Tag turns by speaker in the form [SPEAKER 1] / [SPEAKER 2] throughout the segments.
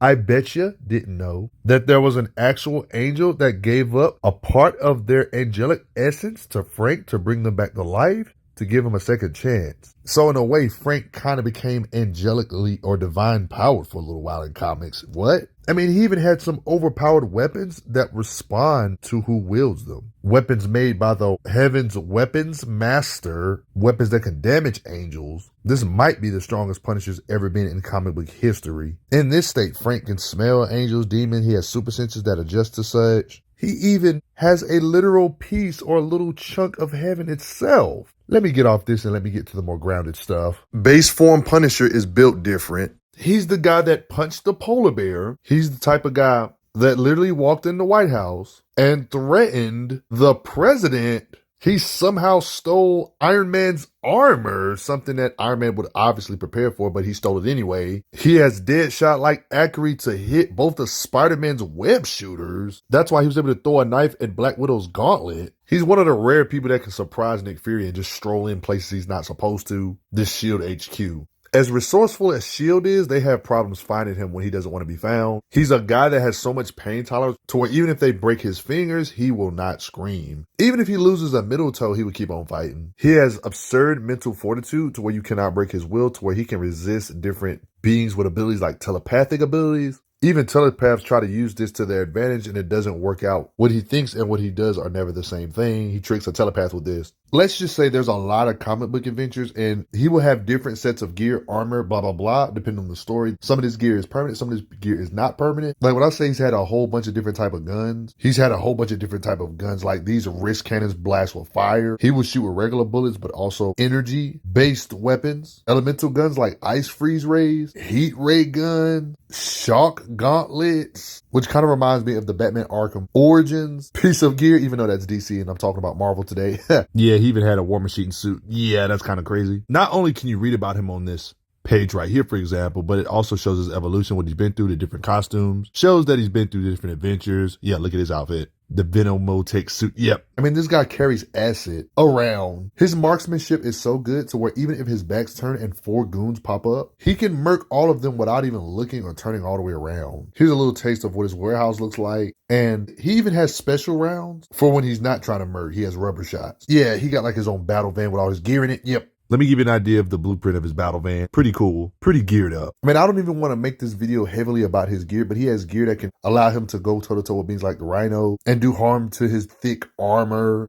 [SPEAKER 1] I bet you didn't know that there was an actual angel that gave up a part of their angelic essence to Frank to bring them back to life, to give him a second chance. So in a way, Frank kind of became angelically or divine powered for a little while in comics. What? I mean, he even had some overpowered weapons that respond to who wields them. Weapons made by the Heaven's Weapons Master, weapons that can damage angels. This might be the strongest Punisher's ever been in comic book history. In this state, Frank can smell angels, demons. He has super senses that adjust to such. He even has a literal piece or a little chunk of heaven itself. Let me get off this and let me get to the more grounded stuff. Base form Punisher is built different. He's the guy that punched the polar bear. He's the type of guy that literally walked in the White House and threatened the president. He somehow stole Iron Man's armor, something that Iron Man would obviously prepare for, but he stole it anyway. He has Deadshot-like accuracy to hit both of Spider-Man's web shooters. That's why he was able to throw a knife at Black Widow's gauntlet. He's one of the rare people that can surprise Nick Fury and just stroll in places he's not supposed to. This S.H.I.E.L.D. HQ. As resourceful as S.H.I.E.L.D. is, they have problems finding him when he doesn't want to be found. He's a guy that has so much pain tolerance to where even if they break his fingers, he will not scream. Even if he loses a middle toe, he would keep on fighting. He has absurd mental fortitude to where you cannot break his will, to where he can resist different beings with abilities like telepathic abilities. Even telepaths try to use this to their advantage and it doesn't work out. What he thinks and what he does are never the same thing. He tricks a telepath with this. Let's just say there's a lot of comic book adventures and he will have different sets of gear, armor, blah, blah, blah, depending on the story. Some of this gear is permanent. Some of this gear is not permanent. Like when I say he's had a whole bunch of different type of guns, he's had a whole bunch of different type of guns. Like these wrist cannons blast with fire. He will shoot with regular bullets, but also energy-based weapons. Elemental guns like ice freeze rays, heat ray guns, shock gauntlets, which kind of reminds me of the Batman Arkham Origins piece of gear, even though that's DC and I'm talking about Marvel today. Yeah, he even had a War Machine suit. Yeah, that's kind of crazy. Not only can you read about him on this page right here, for example, but it also shows his evolution, what he's been through, the different costumes, shows that he's been through different adventures. Yeah, look at his outfit. The Venomotech suit. Yep. I mean, this guy carries acid around. His marksmanship is so good to where even if his back's turned and 4 goons pop up, he can murk all of them without even looking or turning all the way around. Here's a little taste of what his warehouse looks like. And he even has special rounds for when he's not trying to murk. He has rubber shots. Yeah, he got like his own battle van with all his gear in it. Yep. Let me give you an idea of the blueprint of his battle van. Pretty cool. Pretty geared up. I mean, I don't even want to make this video heavily about his gear, but he has gear that can allow him to go toe-to-toe with beings like the Rhino and do harm to his thick armor.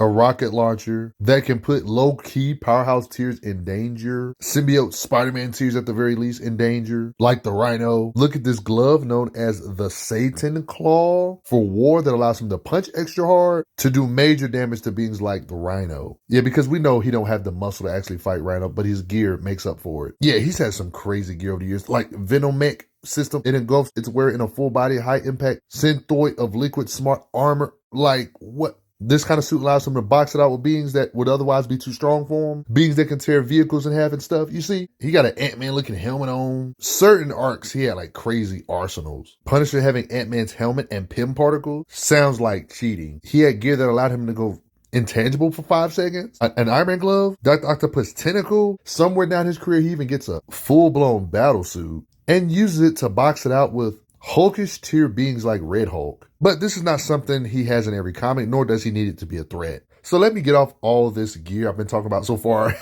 [SPEAKER 1] A rocket launcher that can put low-key powerhouse tiers in danger. Symbiote Spider-Man tiers at the very least in danger. Like the Rhino. Look at this glove known as the Satan Claw for war that allows him to punch extra hard to do major damage to beings like the Rhino. Yeah, because we know he don't have the muscle to actually fight Rhino, but his gear makes up for it. Yeah, he's had some crazy gear over the years. Like Venomech system. It engulfs its wearer in a full-body, high-impact synthoid of liquid smart armor. Like, what? This kind of suit allows him to box it out with beings that would otherwise be too strong for him. Beings that can tear vehicles in half and stuff. You see, he got an Ant-Man looking helmet on. Certain arcs, he had like crazy arsenals. Punisher having Ant-Man's helmet and Pym particles sounds like cheating. He had gear that allowed him to go intangible for 5 seconds. An Iron Man glove, Dr. Octopus tentacle. Somewhere down his career, he even gets a full-blown battle suit and uses it to box it out with Hulkish tier beings like Red Hulk. But this is not something he has in every comic, nor does he need it to be a threat. So let me get off all this gear I've been talking about so far.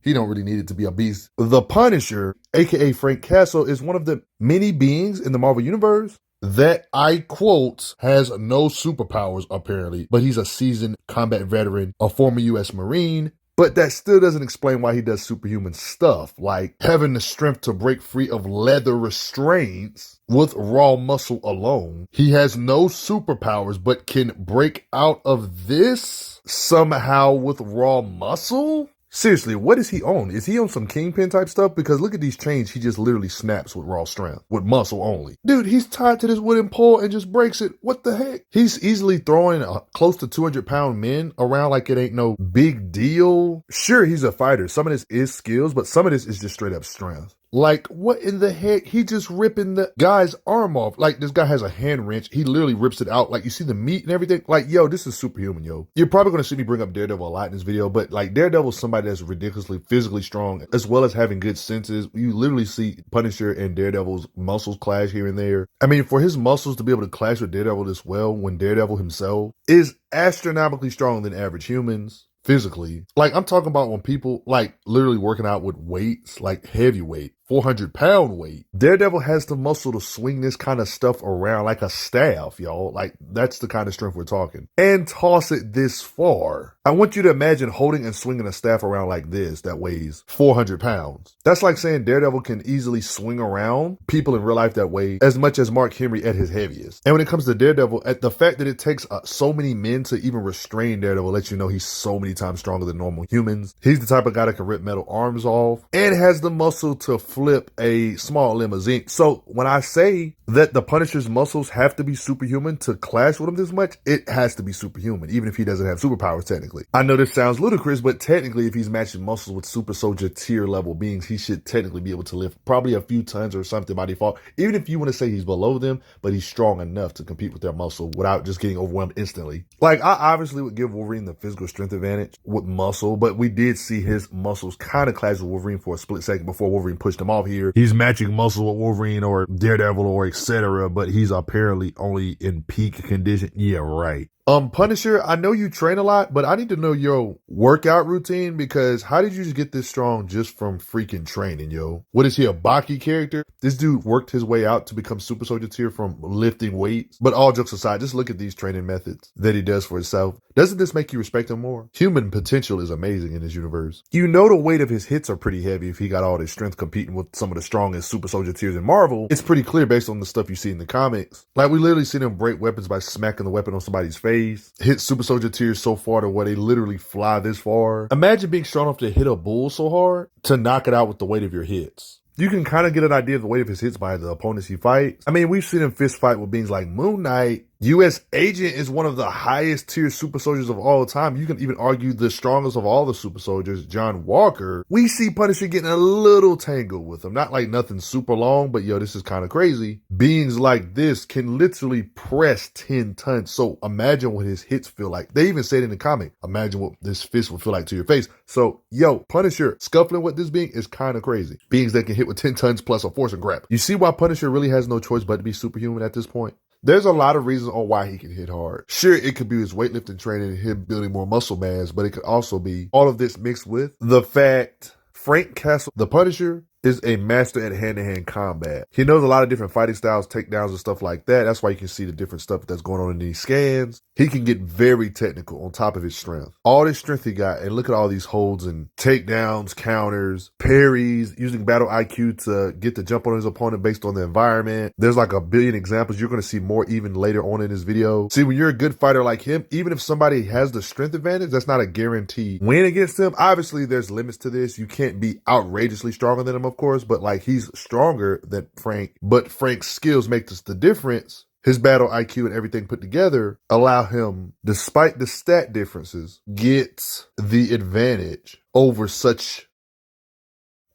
[SPEAKER 1] He don't really need it to be a beast. The Punisher, aka Frank Castle, is one of the many beings in the Marvel Universe that, I quote, has no superpowers apparently, but he's a seasoned combat veteran, a former U.S. Marine. But that still doesn't explain why he does superhuman stuff, like having the strength to break free of leather restraints with raw muscle alone. He has no superpowers, but can break out of this somehow with raw muscle? Seriously, what is he on? Is he on some Kingpin type stuff? Because look at these chains he just literally snaps with raw strength, with muscle only. Dude, he's tied to this wooden pole and just breaks it. What the heck? He's easily throwing close to 200-pound men around like it ain't no big deal. Sure, he's a fighter. Some of this is skills, but some of this is just straight up strength. Like, what in the heck? He just ripping the guy's arm off. Like, this guy has a hand wrench. He literally rips it out. Like, you see the meat and everything. Like, yo, this is Superhuman, yo. You're probably going to see me bring up Daredevil a lot in this video, but like, Daredevil's somebody that's ridiculously physically strong, as well as having good senses. You literally see Punisher and Daredevil's muscles clash here and there. I mean, for his muscles to be able to clash with Daredevil this well, when Daredevil himself is astronomically stronger than average humans. Physically, like I'm talking about when people like literally working out with weights, like heavy weight, 400-pound weight. Daredevil has the muscle to swing this kind of stuff around like a staff, y'all. Like that's the kind of strength we're talking. And toss it this far. I want you to imagine holding and swinging a staff around like this that weighs 400 pounds. That's like saying Daredevil can easily swing around people in real life that weigh as much as Mark Henry at his heaviest. And when it comes to Daredevil, at the fact that it takes so many men to even restrain Daredevil lets you know he's so many times stronger than normal humans. He's the type of guy that can rip metal arms off and has the muscle to flip a small limousine. So when I say that the Punisher's muscles have to be superhuman to clash with him this much, it has to be superhuman, even if he doesn't have superpowers technically. I know this sounds ludicrous, but technically if he's matching muscles with super soldier tier level beings, he should technically be able to lift probably a few tons or something by default, even if you want to say he's below them, but he's strong enough to compete with their muscle without just getting overwhelmed instantly. Like I obviously would give Wolverine the physical strength advantage with muscle, but we did see his muscles kind of clash with Wolverine for a split second before Wolverine pushed him off here. He's matching muscle with Wolverine or Daredevil or etc., but he's apparently only in peak condition. Yeah, right. Punisher, I know you train a lot, but I need to know your workout routine because how did you just get this strong just from freaking training, yo? What is he, a Baki character? This dude worked his way out to become super soldier tier from lifting weights. But all jokes aside, just look at these training methods that he does for himself. Doesn't this make you respect him more? Human potential is amazing in this universe. You know the weight of his hits are pretty heavy if he got all this strength competing with some of the strongest super soldier tiers in Marvel. It's pretty clear based on the stuff you see in the comics. Like we literally see him break weapons by smacking the weapon on somebody's face. Hit super soldier tiers so far to where they literally fly this far. Imagine being strong enough to hit a bull so hard to knock it out with the weight of your hits. You can kind of get an idea of the weight of his hits by the opponents he fights. I mean, we've seen him fist fight with beings like Moon Knight. U.S. Agent is one of the highest tier super soldiers of all time. You can even argue the strongest of all the super soldiers, John Walker. We see Punisher getting a little tangled with him. Not like nothing super long, but yo, this is kind of crazy. Beings like this can literally press 10 tons. So imagine what his hits feel like. They even said in the comic, imagine what this fist would feel like to your face. So yo, Punisher scuffling with this being is kind of crazy. Beings that can hit with 10 tons plus a force and grab. You see why Punisher really has no choice but to be superhuman at this point? There's a lot of reasons on why he can hit hard. Sure, it could be his weightlifting training and him building more muscle mass, but it could also be all of this mixed with the fact Frank Castle, the Punisher, is a master at hand-to-hand combat. He knows a lot of different fighting styles, takedowns, and stuff like that. That's why you can see the different stuff that's going on in these scans. He can get very technical on top of his strength. All this strength he got, and look at all these holds and takedowns, counters, parries, using battle IQ to get the jump on his opponent based on the environment. There's like a billion examples. You're going to see more even later on in this video. See, when you're a good fighter like him, even if somebody has the strength advantage, that's not a guaranteed win against him. Obviously, there's limits to this. You can't be outrageously stronger than him, of course, but like he's stronger than Frank, but Frank's skills make this the difference. His battle IQ and everything put together allow him, despite the stat differences, get the advantage over such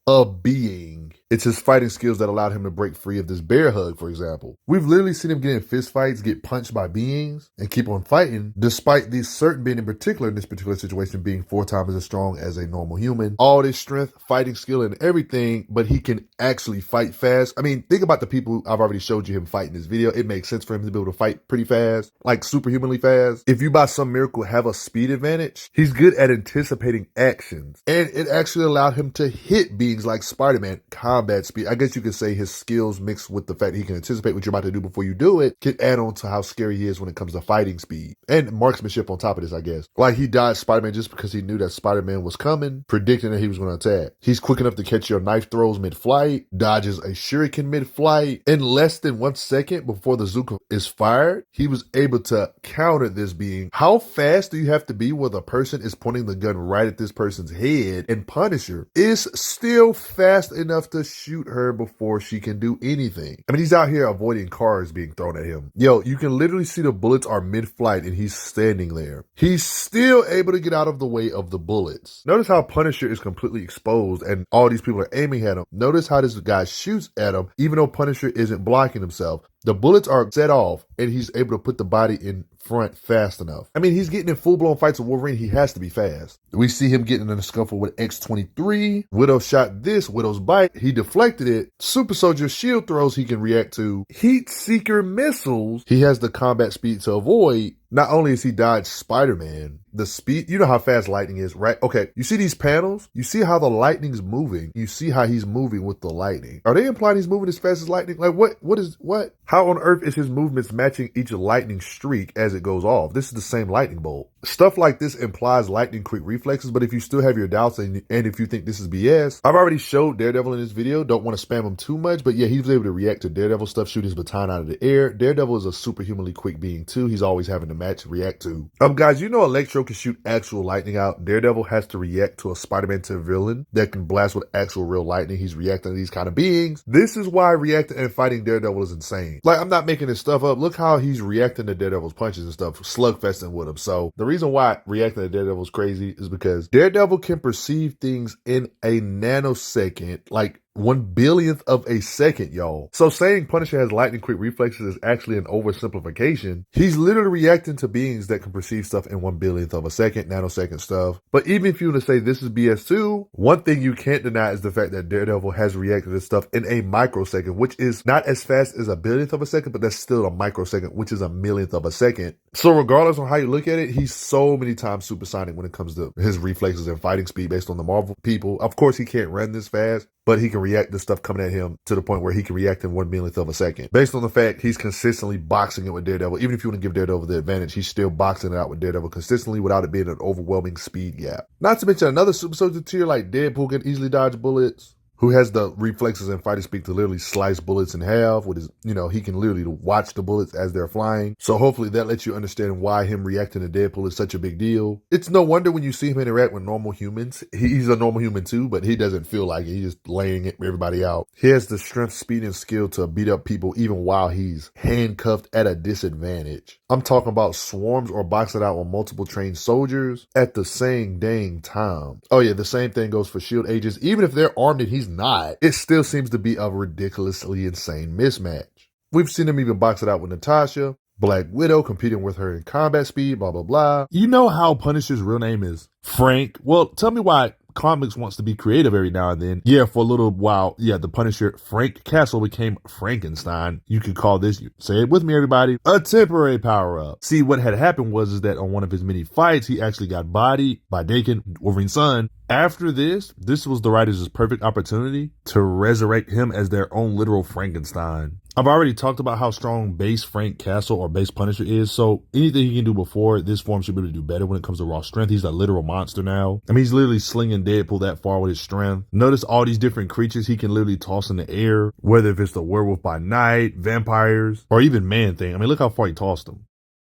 [SPEAKER 1] a being. It's his fighting skills that allowed him to break free of this bear hug, for example. We've literally seen him get in fist fights, get punched by beings, and keep on fighting, despite these certain being in particular, in this particular situation, being 4 times as strong as a normal human. All this strength, fighting skill, and everything, but he can actually fight fast. I mean, think about the people I've already showed you him fight in this video. It makes sense for him to be able to fight pretty fast, like superhumanly fast. If you by some miracle have a speed advantage, he's good at anticipating actions. And it actually allowed him to hit beings like Spider-Man, combat speed. I guess you could say his skills mixed with the fact that he can anticipate what you're about to do before you do it can add on to how scary he is when it comes to fighting speed. And marksmanship on top of this, I guess. Like he dodged Spider-Man just because he knew that Spider-Man was coming, predicting that he was going to attack. He's quick enough to catch your knife throws mid-flight, dodges a shuriken mid-flight. In less than 1 second before the Zuko is fired, he was able to counter this being. How fast do you have to be where the person is pointing the gun right at this person's head? And Punisher is still fast enough to shoot her before she can do anything. I mean, he's out here avoiding cars being thrown at him. Yo, you can literally see the bullets are mid-flight and he's standing there. He's still able to get out of the way of the bullets. Notice how Punisher is completely exposed and all these people are aiming at him. Notice how this guy shoots at him even though Punisher isn't blocking himself. The bullets are set off and he's able to put the body in front fast enough. I mean, he's getting in full-blown fights with Wolverine. He has to be fast. We see him getting in a scuffle with X-23. Widow shot this. Widow's bite. He deflected it. Super Soldier shield throws he can react to. Heat Seeker missiles. He has the combat speed to avoid. Not only is he dodged Spider-Man, the speed, you know how fast lightning is, right? Okay, you see these panels? You see how the lightning's moving? You see how he's moving with the lightning. Are they implying he's moving as fast as lightning? Like what? How on earth is his movements matching each lightning streak as it goes off? This is the same lightning bolt. Stuff like this implies lightning quick reflexes, but if you still have your doubts and if you think this is BS, I've already showed Daredevil in this video. Don't want to spam him too much, but yeah, he was able to react to Daredevil stuff, shoot his baton out of the air. Daredevil is a superhumanly quick being too. He's always having to match react to. Guys, you know Electro can shoot actual lightning out. Daredevil has to react to a Spider-Man to a villain that can blast with actual real lightning. He's reacting to these kind of beings. This is why reacting and fighting Daredevil is insane. Like, I'm not making this stuff up. Look how he's reacting to Daredevil's punches and stuff, slugfesting with him. So the reason why reacting to Daredevil is crazy is because Daredevil can perceive things in a nanosecond, like 1/1000th of a second, y'all. So saying Punisher has lightning quick reflexes is actually an oversimplification. He's literally reacting to beings that can perceive stuff in 1/1000th of a second, nanosecond stuff. But even if you want to say this is BS too, one thing you can't deny is the fact that Daredevil has reacted to stuff in a microsecond, which is not as fast as 1/1000th of a second, but that's still a microsecond, which is 1/1000th of a second. So regardless on how you look at it, he's so many times supersonic when it comes to his reflexes and fighting speed based on the Marvel people. Of course, he can't run this fast, but he can react to stuff coming at him to the point where he can react in 1/1000th of a second. Based on the fact he's consistently boxing it with Daredevil, even if you want to give Daredevil the advantage, he's still boxing it out with Daredevil consistently without it being an overwhelming speed gap. Not to mention another super soldier tier like Deadpool can easily dodge bullets, who has the reflexes and fighting speed to literally slice bullets in half with his, he can literally watch the bullets as they're flying. So hopefully that lets you understand why him reacting to Deadpool is such a big deal. It's no wonder when you see him interact with normal humans, he's a normal human too, but he doesn't feel like it. He's just laying everybody out. He has the strength, speed, and skill to beat up people even while he's handcuffed at a disadvantage. I'm talking about swarms or boxing out with multiple trained soldiers at the same dang time. Oh yeah, the same thing goes for SHIELD agents. Even if they're armed and he's not, it still seems to be a ridiculously insane mismatch. We've seen him even box it out with Natasha, Black Widow competing with her in combat speed, blah, blah, blah. You know how Punisher's real name is Frank? Well, tell me why comics wants to be creative every now and then. Yeah, for a little while, the Punisher Frank Castle became Frankenstein. You could call this, say it with me everybody, a temporary power-up. See, what had happened was that on one of his many fights, he actually got bodied by Daken, Wolverine's son. After this was the writers' perfect opportunity to resurrect him as their own literal Frankenstein. I've already talked about how strong base Frank Castle or base Punisher is, so anything he can do before this form should be able to do better when it comes to raw strength. He's a literal monster now. I mean, he's literally slinging Deadpool that far with his strength. Notice all these different creatures he can literally toss in the air, whether if it's the werewolf by night, vampires, or even Man-Thing. I mean, look how far he tossed them.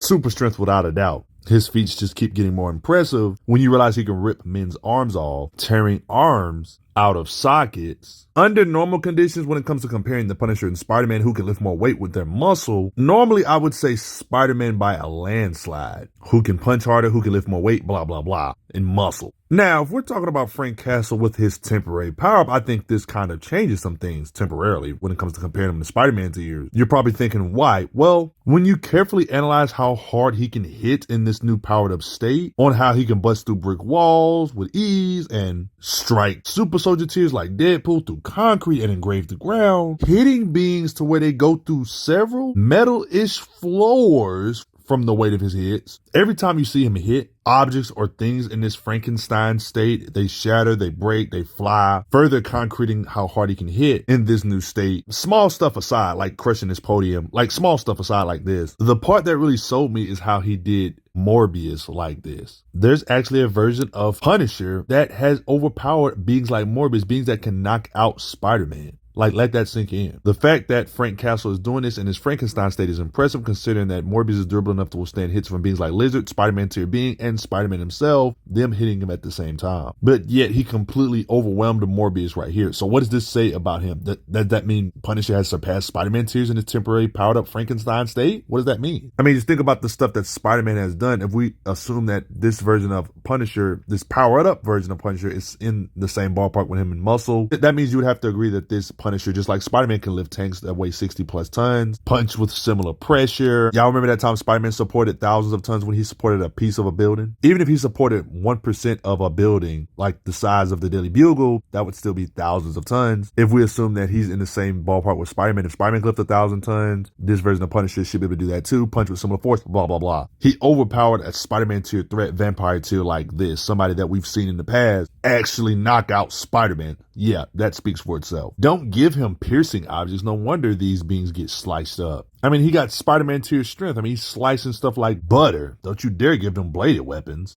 [SPEAKER 1] Super strength without a doubt. His feats just keep getting more impressive when you realize he can rip men's arms off, tearing arms out of sockets. Under normal conditions, when it comes to comparing the Punisher and Spider-Man who can lift more weight with their muscle, normally I would say Spider-Man by a landslide. Who can punch harder, who can lift more weight, blah, blah, blah, and muscle. Now, if we're talking about Frank Castle with his temporary power-up, I think this kind of changes some things temporarily when it comes to comparing him to Spider-Man's ears. You're probably thinking, why? Well, when you carefully analyze how hard he can hit in this new powered-up state, on how he can bust through brick walls with ease and strike super soldier tiers like Deadpool through concrete and engrave the ground, hitting beings to where they go through several metal-ish floors from the weight of his hits. Every time you see him hit objects or things in this Frankenstein state, they shatter, they break, they fly, further concreting how hard he can hit in this new state. Small stuff aside, like crushing his podium, like small stuff aside like this, the part that really sold me is how he did Morbius like this. There's actually a version of Punisher that has overpowered beings like Morbius, beings that can knock out Spider-Man. Like, let that sink in. The fact that Frank Castle is doing this in his Frankenstein state is impressive, considering that Morbius is durable enough to withstand hits from beings like Lizard, Spider-Man tier being, and Spider-Man himself, them hitting him at the same time. But yet he completely overwhelmed Morbius right here. So what does this say about him? That mean Punisher has surpassed Spider-Man tiers in his temporary powered up Frankenstein state? What does that mean? I mean, just think about the stuff that Spider-Man has done. If we assume that this version of Punisher, this powered up version of Punisher, is in the same ballpark with him in muscle, that means you would have to agree that this Punisher, just like Spider-Man, can lift tanks that weigh 60 plus tons, punch with similar pressure. Y'all remember that time Spider-Man supported thousands of tons when he supported a piece of a building? Even if he supported 1% of a building, like the size of the Daily Bugle, that would still be thousands of tons. If we assume that he's in the same ballpark with Spider-Man, if Spider-Man lifted 1,000 tons, this version of Punisher should be able to do that too, punch with similar force, blah, blah, blah. He overpowered a Spider-Man tier threat, vampire tier like this, somebody that we've seen in the past actually knock out Spider-Man. Yeah, that speaks for itself. Don't give him piercing objects. No wonder these beings get sliced up. I mean, he got Spider-Man tier strength. I mean, he's slicing stuff like butter. Don't you dare give him bladed weapons.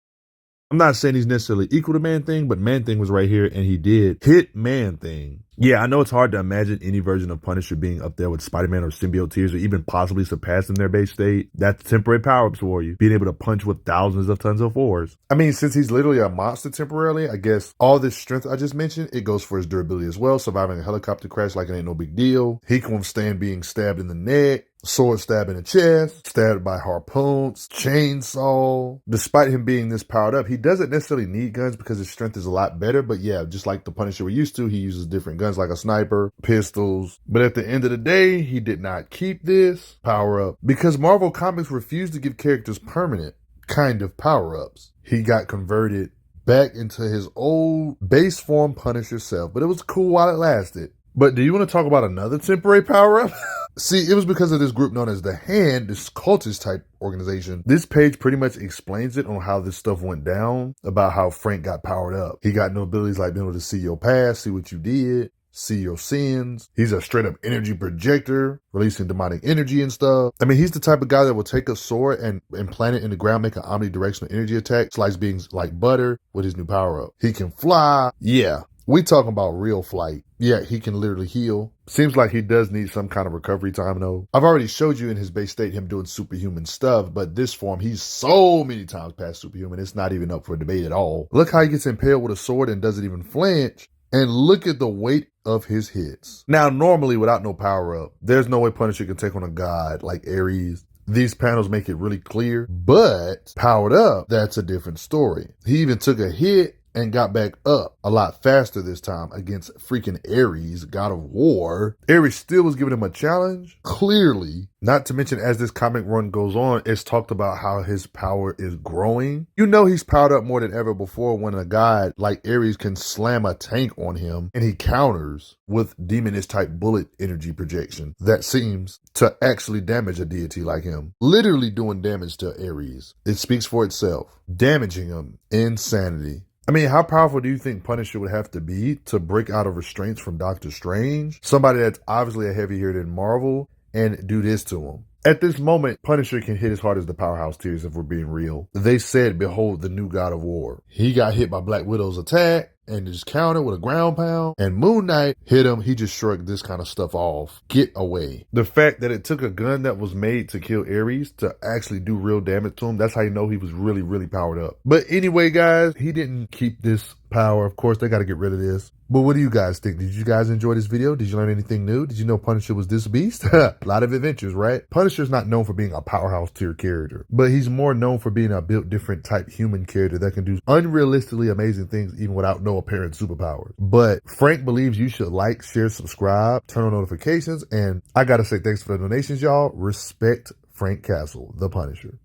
[SPEAKER 1] I'm not saying he's necessarily equal to Man-Thing, but Man-Thing was right here, and he did hit Man-Thing. Yeah, I know it's hard to imagine any version of Punisher being up there with Spider-Man or symbiote tiers, or even possibly surpassing their base state. That's temporary power-ups for you, being able to punch with thousands of tons of force. I mean, since he's literally a monster temporarily, I guess all this strength I just mentioned, it goes for his durability as well. Surviving a helicopter crash like it ain't no big deal. He can withstand being stabbed in the neck, sword stab in the chest, stabbed by harpoons, chainsaw. Despite him being this powered up, he doesn't necessarily need guns because his strength is a lot better. But yeah, just like the Punisher we're used to, he uses different guns like a sniper, pistols. But at the end of the day, he did not keep this power up because Marvel Comics refused to give characters permanent kind of power ups. He got converted back into his old base form Punisher self, but it was cool while it lasted. But do you want to talk about another temporary power up? See, it was because of this group known as the Hand, this cultist type organization. This page pretty much explains it on how this stuff went down, about how Frank got powered up. He got no abilities like being able to see your past, see what you did, see your sins. He's a straight up energy projector, releasing demonic energy and stuff. I mean, he's the type of guy that will take a sword and implant it in the ground, make an omnidirectional energy attack, slice beings like butter with his new power up. He can fly. Yeah. We talking about real flight. Yeah, he can literally heal. Seems like he does need some kind of recovery time though. I've already showed you in his base state him doing superhuman stuff, but this form, he's so many times past superhuman, it's not even up for debate at all. Look how he gets impaled with a sword and doesn't even flinch. And look at the weight of his hits. Now, normally without no power up, there's no way Punisher can take on a god like Ares. These panels make it really clear, but powered up, that's a different story. He even took a hit and got back up a lot faster this time against freaking Ares, god of war. Ares still was giving him a challenge, clearly. Not to mention, as this comic run goes on, it's talked about how his power is growing. You know he's powered up more than ever before when a god like Ares can slam a tank on him and he counters with demonish type bullet energy projection that seems to actually damage a deity like him. Literally doing damage to Ares. It speaks for itself. Damaging him. Insanity. I mean, how powerful do you think Punisher would have to be to break out of restraints from Doctor Strange? Somebody that's obviously a heavy hitter in Marvel and do this to him. At this moment, Punisher can hit as hard as the powerhouse tiers if we're being real. They said, behold, the new god of war. He got hit by Black Widow's attack and just countered with a ground pound. And Moon Knight hit him. He just shrugged this kind of stuff off. Get away. The fact that it took a gun that was made to kill Ares to actually do real damage to him, that's how you know he was really, really powered up. But anyway, guys, he didn't keep this power. Of course, they got to get rid of this. But what do you guys think? Did you guys enjoy this video? Did you learn anything new? Did you know Punisher was this beast? A lot of adventures, right? Punisher's not known for being a powerhouse tier character, but he's more known for being a built different type human character that can do unrealistically amazing things even without no apparent superpowers. But Frank believes you should like, share, subscribe, turn on notifications, and I gotta say thanks for the donations, y'all. Respect Frank Castle, the Punisher.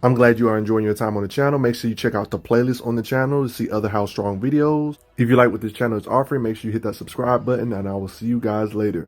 [SPEAKER 1] I'm glad you are enjoying your time on the channel. Make sure you check out the playlist on the channel to see other How Strong videos. If you like what this channel is offering, make sure you hit that subscribe button, and I will see you guys later.